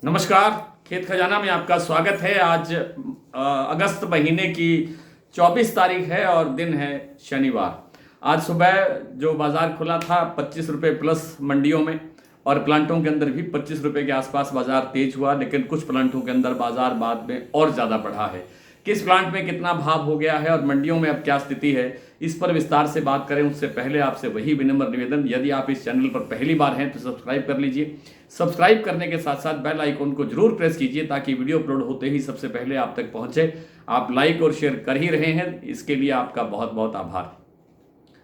नमस्कार। खेत खजाना में आपका स्वागत है। आज अगस्त महीने की 24 तारीख है और दिन है शनिवार। आज सुबह जो बाजार खुला था 25 रुपये प्लस मंडियों में, और प्लांटों के अंदर भी 25 रुपये के आसपास बाजार तेज हुआ, लेकिन कुछ प्लांटों के अंदर बाजार बाद में और ज़्यादा बढ़ा है। किस प्लांट में कितना भाव हो गया है और मंडियों में अब क्या स्थिति है, इस पर विस्तार से बात करें उससे पहले आपसे वही विनम्र निवेदन, यदि आप इस चैनल पर पहली बार हैं तो सब्सक्राइब कर लीजिए। सब्सक्राइब करने के साथ साथ बेल आइकन को जरूर प्रेस कीजिए ताकि वीडियो अपलोड होते ही सबसे पहले आप तक पहुंचे। आप लाइक और शेयर कर ही रहे हैं, इसके लिए आपका बहुत बहुत आभार।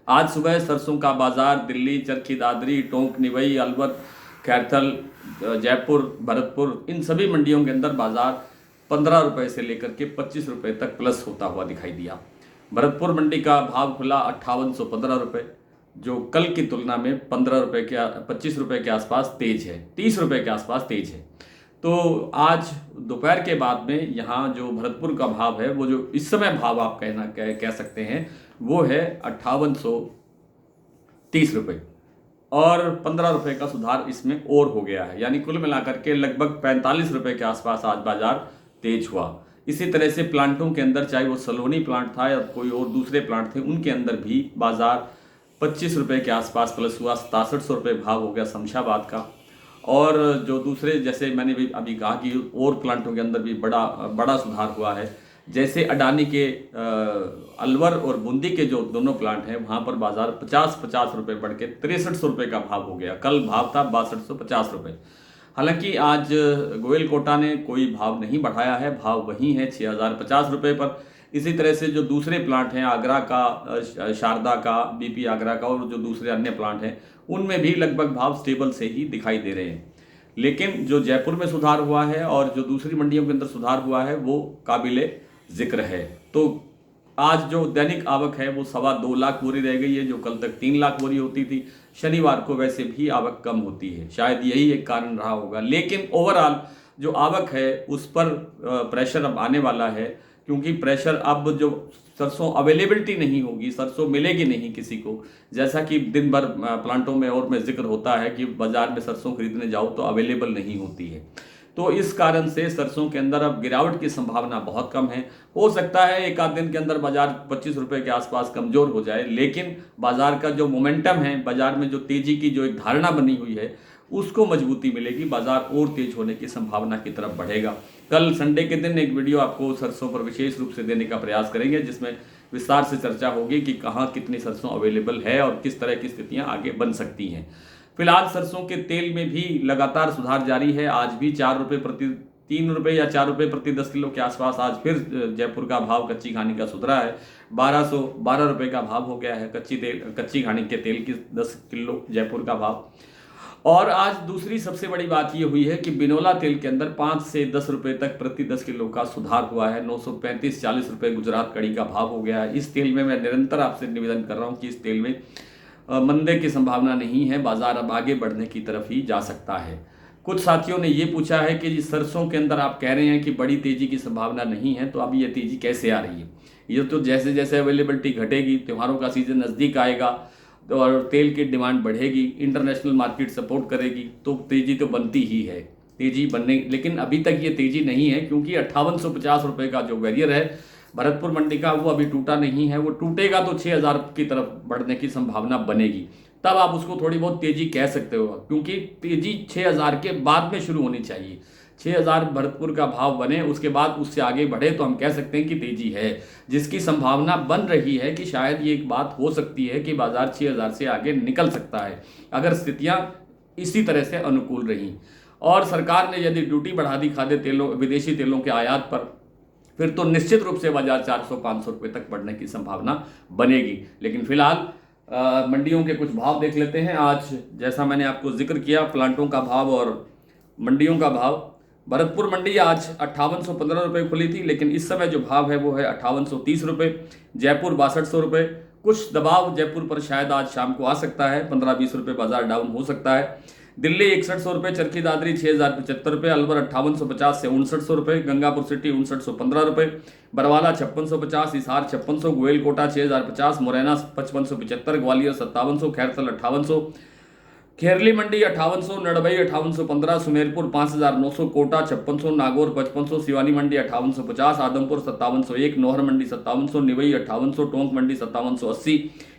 आज सुबह सरसों का बाजार दिल्ली, चरखी दादरी, टोंक, निवई, अलवर, खैरथल, जयपुर, भरतपुर, इन सभी मंडियों के अंदर बाजार 15 रुपये से लेकर के 25 रुपये तक प्लस होता हुआ दिखाई दिया। भरतपुर मंडी का भाव खुला 5815 रुपये, जो कल की तुलना में 25 रुपये के आसपास तेज है, 30 रुपये के आसपास तेज है। तो आज दोपहर के बाद में यहाँ जो भरतपुर का भाव है, वो जो इस समय भाव आप कह सकते हैं, वो है 5830 रुपये, और 15 रुपये का सुधार इसमें और हो गया है। यानी कुल मिलाकर के लगभग 45 रुपये के आसपास आज बाजार तेज हुआ। इसी तरह से प्लांटों के अंदर, चाहे वो सलोनी प्लांट था या कोई और दूसरे प्लांट थे, उनके अंदर भी बाजार 25 रुपये के आसपास प्लस हुआ। 6700 रुपये भाव हो गया शमशाबाद का। और जो दूसरे, जैसे मैंने भी अभी कहा कि और प्लांटों के अंदर भी बड़ा सुधार हुआ है। जैसे अडानी के अलवर और बूंदी के जो दोनों प्लांट हैं, वहाँ पर बाजार 50 रुपये बढ़ के 6300 रुपये का भाव हो गया। कल भाव था 6250 रुपये। हालांकि आज गोयल कोटा ने कोई भाव नहीं बढ़ाया है, भाव वही है 6050 रुपये पर। इसी तरह से जो दूसरे प्लांट हैं, आगरा का, शारदा का, बीपी आगरा का, और जो दूसरे अन्य प्लांट हैं, उनमें भी लगभग भाव स्टेबल से ही दिखाई दे रहे हैं। लेकिन जो जयपुर में सुधार हुआ है और जो दूसरी मंडियों के अंदर सुधार हुआ है, वो काबिले जिक्र है। तो आज जो दैनिक आवक है वो 2.25 लाख बोरी रह गई है, जो कल तक 3 लाख बोरी होती थी। शनिवार को वैसे भी आवक कम होती है, शायद यही एक कारण रहा होगा। लेकिन ओवरऑल जो आवक है उस पर प्रेशर अब आने वाला है, क्योंकि प्रेशर अब जो सरसों अवेलेबिलिटी नहीं होगी, सरसों मिलेगी नहीं किसी को। जैसा कि दिन भर प्लांटों में और में जिक्र होता है कि बाजार में सरसों खरीदने जाओ तो अवेलेबल नहीं होती है। तो इस कारण से सरसों के अंदर अब गिरावट की संभावना बहुत कम है। हो सकता है एक आध दिन के अंदर बाजार 25 रुपये के आसपास कमजोर हो जाए, लेकिन बाजार का जो मोमेंटम है, बाजार में जो तेजी की जो एक धारणा बनी हुई है, उसको मजबूती मिलेगी, बाजार और तेज होने की संभावना की तरफ बढ़ेगा। कल संडे के दिन एक वीडियो आपको सरसों पर विशेष रूप से देने का प्रयास करेंगे, जिसमें विस्तार से चर्चा होगी कि कहाँ कितनी सरसों अवेलेबल है और किस तरह की स्थितियाँ आगे बन सकती हैं। फिलहाल सरसों के तेल में भी लगातार सुधार जारी है। आज भी 3 रुपये या 4 रुपये प्रति 10 किलो के आसपास आज फिर जयपुर का भाव कच्ची घानी का सुधरा है। 1212 रुपये का भाव हो गया है कच्ची घानी के तेल की 10 किलो जयपुर का भाव। और आज दूसरी सबसे बड़ी बात ये हुई है कि बिनोला तेल के अंदर 5 से 10 रुपये तक प्रति 10 किलो का सुधार हुआ है। 935-40 रुपये गुजरात कड़ी का भाव हो गया है। इस तेल में मैं निरंतर आपसे निवेदन कर रहा हूँ कि इस तेल में मंदे की संभावना नहीं है, बाजार अब आगे बढ़ने की तरफ ही जा सकता है। कुछ साथियों ने ये पूछा है कि जी सरसों के अंदर आप कह रहे हैं कि बड़ी तेजी की संभावना नहीं है, तो अब ये तेजी कैसे आ रही है? ये तो जैसे जैसे अवेलेबिलिटी घटेगी, त्योहारों का सीजन नज़दीक आएगा और तेल की डिमांड बढ़ेगी, इंटरनेशनल मार्केट सपोर्ट करेगी, तो तेजी तो बनती ही है, तेजी बनने। लेकिन अभी तक ये तेजी नहीं है, क्योंकि 5850 रुपये का जो बैरियर है भरतपुर मंडी का, वो अभी टूटा नहीं है। वो टूटेगा तो 6000 की तरफ बढ़ने की संभावना बनेगी, तब आप उसको थोड़ी बहुत तेजी कह सकते हो, क्योंकि तेजी 6000 के बाद में शुरू होनी चाहिए। 6000 भरतपुर का भाव बने, उसके बाद उससे आगे बढ़े तो हम कह सकते हैं कि तेजी है, जिसकी संभावना बन रही है कि शायद ये एक बात हो सकती है कि बाजार 6000 से आगे निकल सकता है, अगर स्थितियां इसी तरह से अनुकूल रहीं। और सरकार ने यदि ड्यूटी बढ़ा दी खाद्य तेलों, विदेशी तेलों के आयात पर, फिर तो निश्चित रूप से बाजार 400-500 रुपये तक बढ़ने की संभावना बनेगी। लेकिन फिलहाल मंडियों के कुछ भाव देख लेते हैं। आज जैसा मैंने आपको जिक्र किया, प्लांटों का भाव और मंडियों का भाव। भरतपुर मंडी आज 5815 रुपये खुली थी, लेकिन इस समय जो भाव है वो है 5830 रुपये। जयपुर 6200 रुपये। कुछ दबाव जयपुर पर शायद आज शाम को आ सकता है, 15-20 रुपये बाजार डाउन हो सकता है। दिल्ली 6100 रुपये, चरखी दादरी 6075 रुपये, अलवर 5850 से 5900 रुपये, गंगापुर सिटी 5915 रुपये, बरवाला 5650, हिसार 5600, गोयल कोटा 6050, मुरैना 5575, ग्वालियर 5700, खैरथल 5800, खेरली मंडी 5800, नड़बई 5815, सुमेरपुर 5900, कोटा 5600, नागौर 5500, सिवानी मंडी 5850, आदमपुर 5701, नौहर मंडी 5700, निवई 5800, टोंक मंडी 5780,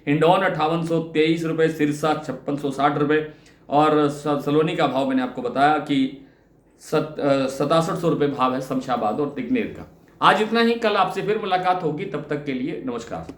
हिंडौन 5823 रुपये, सिरसा 5660 रुपये और सलोनी का भाव मैंने आपको बताया कि 6700 रुपये भाव है शमशाबाद और तिगनेर का। आज इतना ही, कल आपसे फिर मुलाकात होगी, तब तक के लिए नमस्कार।